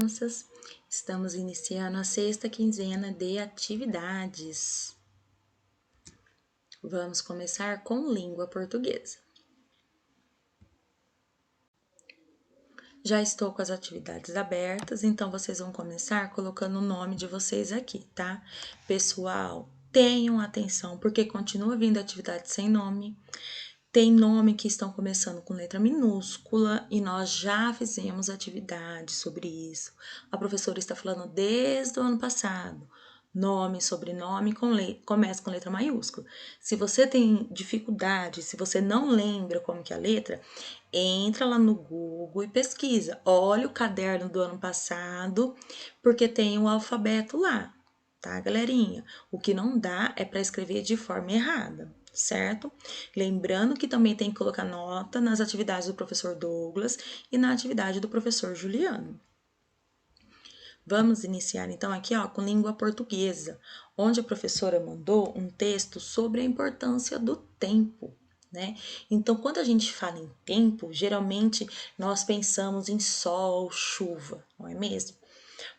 Crianças, estamos iniciando a sexta quinzena de atividades. Vamos começar com língua portuguesa. Já estou com as atividades abertas, então vocês vão começar colocando o nome de vocês aqui, tá? Pessoal, tenham atenção, porque continua vindo atividade sem nome. Tem nome que estão começando com letra minúscula e nós já fizemos atividade sobre isso. A professora está falando desde o ano passado. Nome, sobrenome começa com letra maiúscula. Se você tem dificuldade, se você não lembra como que é a letra, entra lá no Google e pesquisa. Olha o caderno do ano passado, porque tem o alfabeto lá, tá, galerinha? O que não dá é para escrever de forma errada, certo? Lembrando que também tem que colocar nota nas atividades do professor Douglas e na atividade do professor Juliano. Vamos iniciar então aqui com língua portuguesa, onde a professora mandou um texto sobre a importância do tempo, né? Então, quando a gente fala em tempo, geralmente nós pensamos em sol, chuva, não é mesmo?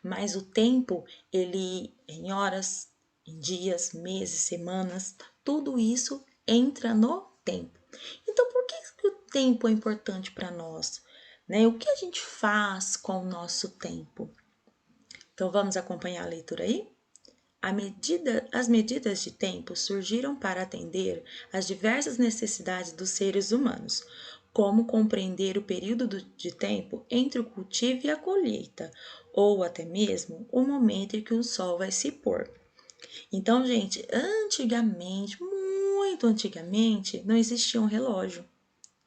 Mas o tempo, ele em horas, em dias, meses, semanas, tudo isso entra no tempo. Então, por que o tempo é importante para nós? Né? O que a gente faz com o nosso tempo? Então, vamos acompanhar a leitura aí? As medidas de tempo surgiram para atender às diversas necessidades dos seres humanos, como compreender o período de tempo entre o cultivo e a colheita, ou até mesmo o momento em que o sol vai se pôr. Então, gente, antigamente, muito antigamente, não existia um relógio.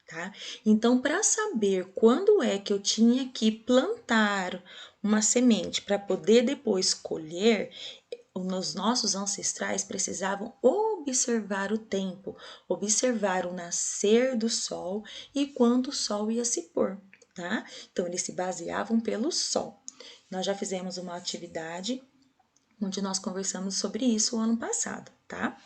Tá? Então, para saber quando é que eu tinha que plantar uma semente para poder depois colher, os nossos ancestrais precisavam observar o tempo, observar o nascer do sol e quando o sol ia se pôr, tá? Então, eles se baseavam pelo sol. Nós já fizemos uma atividade onde nós conversamos sobre isso o ano passado, tá?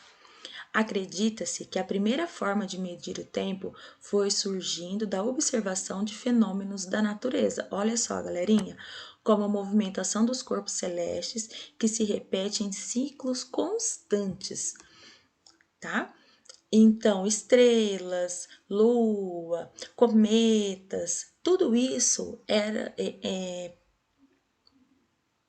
Acredita-se que a primeira forma de medir o tempo foi surgindo da observação de fenômenos da natureza. Olha só, galerinha, como a movimentação dos corpos celestes que se repete em ciclos constantes, tá? Então, estrelas, lua, cometas, tudo isso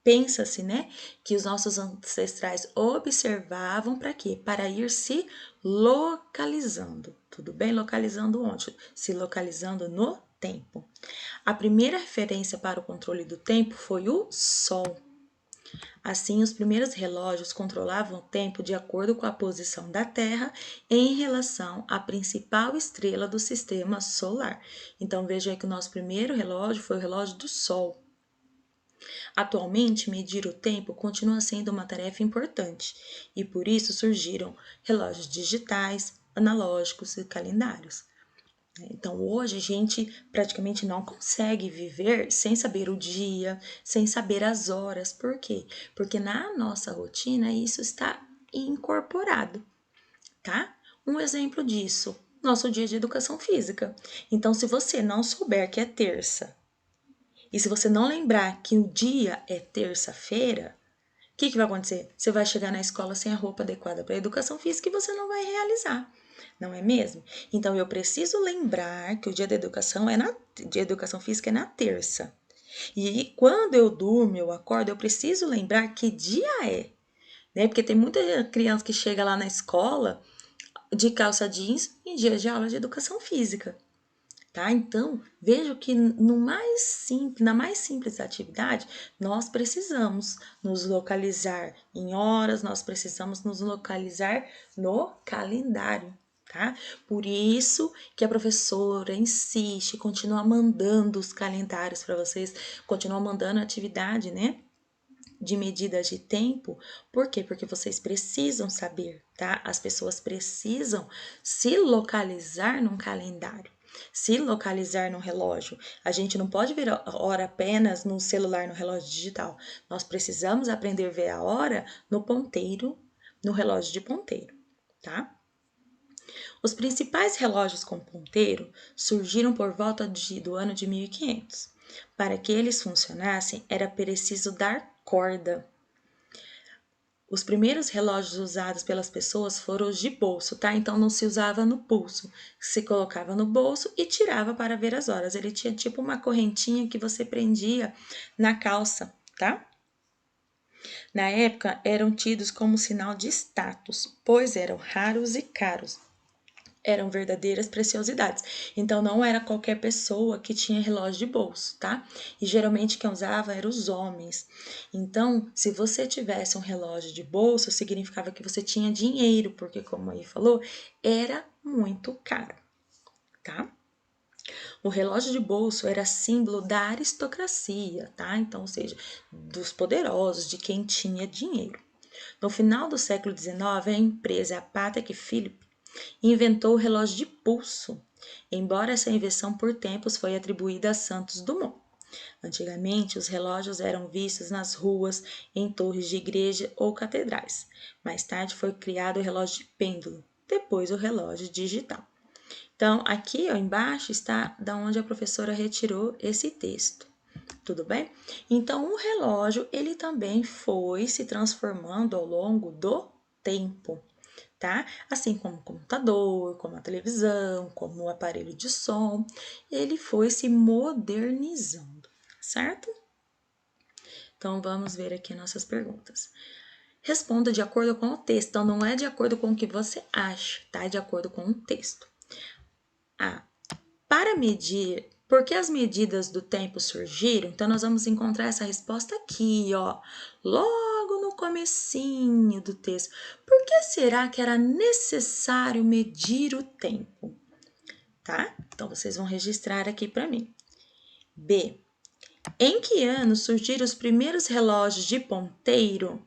pensa-se, né, que os nossos ancestrais observavam para quê? Para ir se localizando. Tudo bem? Localizando onde? Se localizando no tempo. A primeira referência para o controle do tempo foi o Sol. Assim, os primeiros relógios controlavam o tempo de acordo com a posição da Terra em relação à principal estrela do sistema solar. Então, veja aí que o nosso primeiro relógio foi o relógio do Sol. Atualmente, medir o tempo continua sendo uma tarefa importante e por isso surgiram relógios digitais, analógicos e calendários. Então, hoje a gente praticamente não consegue viver sem saber o dia, sem saber as horas. Por quê? Porque na nossa rotina isso está incorporado, tá? Um exemplo disso, nosso dia de educação física. Então, se você não souber que é terça, e se você não lembrar que o dia é terça-feira, o que vai acontecer? Você vai chegar na escola sem a roupa adequada para a educação física e você não vai realizar, não é mesmo? Então, eu preciso lembrar que o dia da educação de educação física é na terça. E quando eu durmo, eu acordo, eu preciso lembrar que dia é, né? Porque tem muita criança que chega lá na escola de calça jeans em dias de aula de educação física. Tá? Então, vejo que na mais simples atividade, nós precisamos nos localizar em horas, nós precisamos nos localizar no calendário, tá? Por isso que a professora insiste, continua mandando os calendários para vocês, continua mandando atividade, né? De medidas de tempo, por quê? Porque vocês precisam saber, tá? As pessoas precisam se localizar num calendário, se localizar no relógio. A gente não pode ver a hora apenas no celular, no relógio digital. Nós precisamos aprender a ver a hora no ponteiro, no relógio de ponteiro, tá? Os principais relógios com ponteiro surgiram por volta do ano de 1500. Para que eles funcionassem, era preciso dar corda. Os primeiros relógios usados pelas pessoas foram os de bolso, tá? Então não se usava no pulso, se colocava no bolso e tirava para ver as horas. Ele tinha tipo uma correntinha que você prendia na calça, tá? Na época eram tidos como sinal de status, pois eram raros e caros. Eram verdadeiras preciosidades. Então não era qualquer pessoa que tinha relógio de bolso, tá? E geralmente quem usava eram os homens. Então, se você tivesse um relógio de bolso, significava que você tinha dinheiro, porque como aí falou, era muito caro, tá? O relógio de bolso era símbolo da aristocracia, tá? Então, ou seja, dos poderosos, de quem tinha dinheiro. No final do século XIX, a empresa Patek Philippe inventou o relógio de pulso, embora essa invenção por tempos foi atribuída a Santos Dumont. Antigamente, os relógios eram vistos nas ruas, em torres de igreja ou catedrais. Mais tarde foi criado o relógio de pêndulo, depois o relógio digital. Então, aqui ó, embaixo está da onde a professora retirou esse texto. Tudo bem? Então, o relógio, ele também foi se transformando ao longo do tempo, tá? Assim como o computador, como a televisão, como o aparelho de som, ele foi se modernizando, certo? Então, vamos ver aqui nossas perguntas. Responda de acordo com o texto, então não é de acordo com o que você acha, tá? É de acordo com o texto. A. Para medir, por que as medidas do tempo surgiram? Então, nós vamos encontrar essa resposta aqui, ó, logo no comecinho do texto. Por que será que era necessário medir o tempo? Tá? Então, vocês vão registrar aqui para mim. B. Em que ano surgiram os primeiros relógios de ponteiro?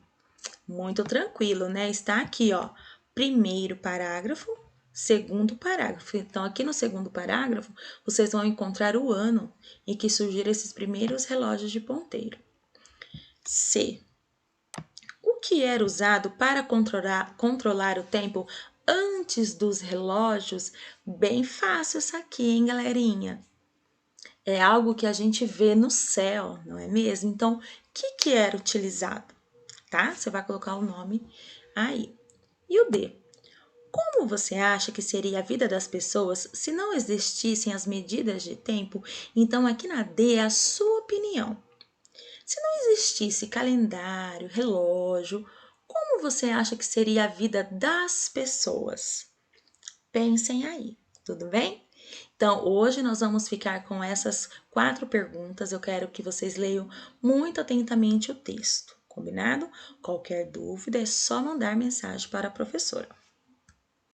Muito tranquilo, né? Está aqui, ó, primeiro parágrafo, segundo parágrafo. Então, aqui no segundo parágrafo, vocês vão encontrar o ano em que surgiram esses primeiros relógios de ponteiro. C. O que era usado para controlar o tempo antes dos relógios? Bem fácil isso aqui, hein, galerinha? É algo que a gente vê no céu, não é mesmo? Então, o que era utilizado? Tá? Você vai colocar o nome aí. E o D? Como você acha que seria a vida das pessoas se não existissem as medidas de tempo? Então, aqui na D é a sua opinião. Se não existisse calendário, relógio, como você acha que seria a vida das pessoas? Pensem aí, tudo bem? Então, hoje nós vamos ficar com essas 4 perguntas. Eu quero que vocês leiam muito atentamente o texto, combinado? Qualquer dúvida é só mandar mensagem para a professora.